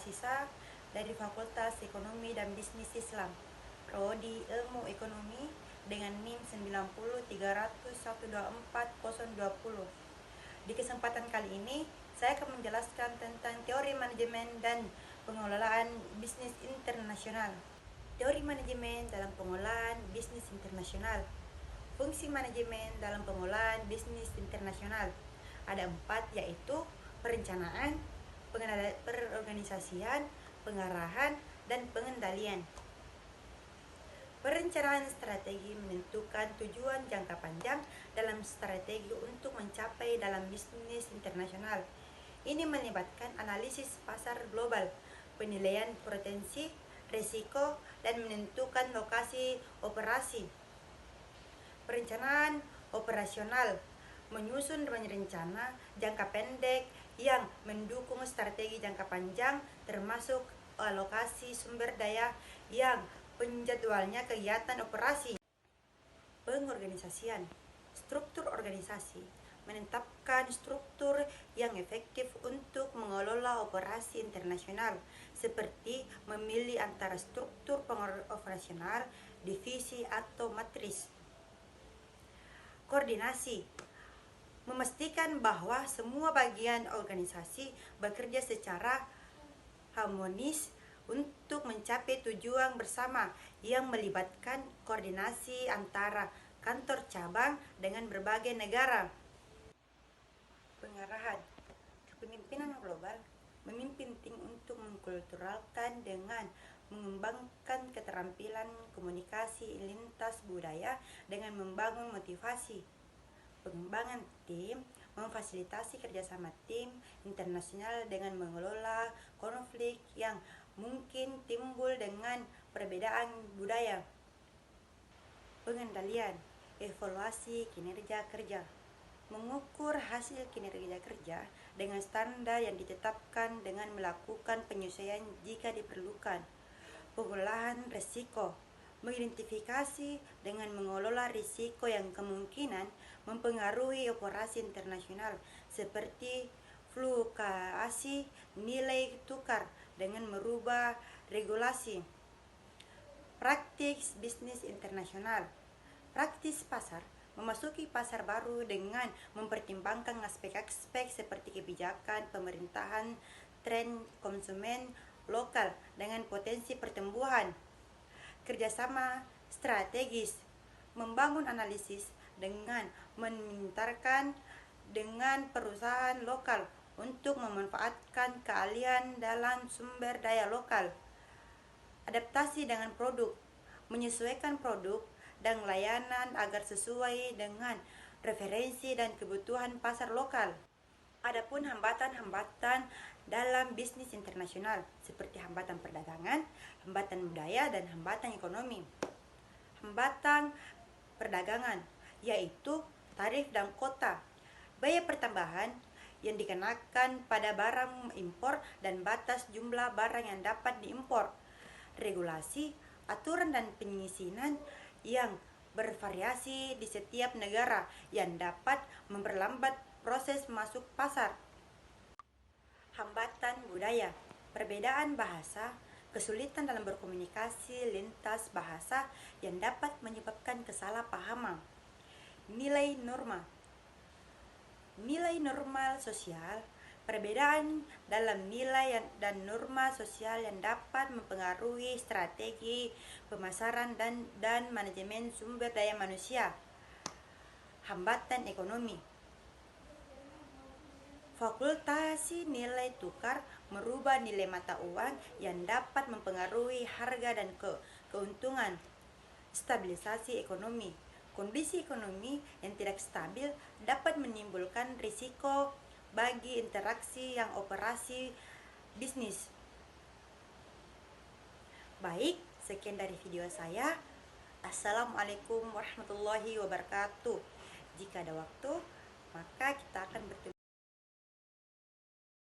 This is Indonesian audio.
Asisa dari Fakultas Ekonomi dan Bisnis Islam, Prodi Ilmu Ekonomi dengan NIM 9030124020. Di kesempatan kali ini, saya akan menjelaskan tentang teori manajemen dan pengelolaan bisnis internasional. Teori manajemen dalam pengelolaan bisnis internasional. Fungsi manajemen dalam pengelolaan bisnis internasional ada 4, yaitu perencanaan, perorganisasian, pengarahan, dan pengendalian. Perencanaan strategi menentukan tujuan jangka panjang dalam strategi untuk mencapai dalam bisnis internasional. Ini melibatkan analisis pasar global, penilaian potensi, risiko, dan menentukan lokasi operasi. Perencanaan operasional menyusun rencana jangka pendek yang mendukung strategi jangka panjang, termasuk alokasi sumber daya yang penjadwalnya kegiatan operasi. Pengorganisasian, struktur organisasi menetapkan struktur yang efektif untuk mengelola operasi internasional, seperti memilih antara struktur operasional, divisi, atau matris. Koordinasi memastikan bahwa semua bagian organisasi bekerja secara harmonis untuk mencapai tujuan bersama yang melibatkan koordinasi antara kantor cabang dengan berbagai negara. Pengarahan, kepemimpinan global memimpin tim untuk mengkulturalkan dengan mengembangkan keterampilan komunikasi lintas budaya dengan membangun motivasi. Pengembangan tim memfasilitasi kerjasama tim internasional dengan mengelola konflik yang mungkin timbul dengan perbedaan budaya. Pengendalian, evaluasi kinerja kerja, mengukur hasil kinerja kerja dengan standar yang ditetapkan dengan melakukan penyesuaian jika diperlukan. Pengelolaan risiko, mengidentifikasi dengan mengelola risiko yang kemungkinan mempengaruhi operasi internasional, seperti fluktuasi nilai tukar dengan merubah regulasi. Praktik bisnis internasional, praktis pasar, memasuki pasar baru dengan mempertimbangkan aspek-aspek seperti kebijakan pemerintahan, tren konsumen lokal dengan potensi pertumbuhan. Kerjasama strategis, membangun analisis dengan memintarkan dengan perusahaan lokal untuk memanfaatkan keahlian dalam sumber daya lokal. Adaptasi dengan produk, menyesuaikan produk dan layanan agar sesuai dengan referensi dan kebutuhan pasar lokal. Adapun hambatan-hambatan dalam bisnis internasional, seperti hambatan perdagangan, hambatan budaya, dan hambatan ekonomi. Hambatan perdagangan, yaitu tarif dan kota, biaya pertambahan yang dikenakan pada barang impor dan batas jumlah barang yang dapat diimpor. Regulasi, aturan dan penyisinan yang bervariasi di setiap negara yang dapat memperlambat proses masuk pasar. Hambatan budaya, perbedaan bahasa, kesulitan dalam berkomunikasi lintas bahasa yang dapat menyebabkan kesalahpahaman. Nilai norma, nilai normal sosial, perbedaan dalam nilai dan norma sosial yang dapat mempengaruhi strategi pemasaran dan manajemen sumber daya manusia. Hambatan ekonomi, fluktuasi nilai tukar, merubah nilai mata uang yang dapat mempengaruhi harga dan keuntungan. Stabilisasi ekonomi, kondisi ekonomi yang tidak stabil dapat menimbulkan risiko bagi interaksi yang operasi bisnis. Baik, sekian dari video saya. Assalamualaikum warahmatullahi wabarakatuh. Jika ada waktu, maka kita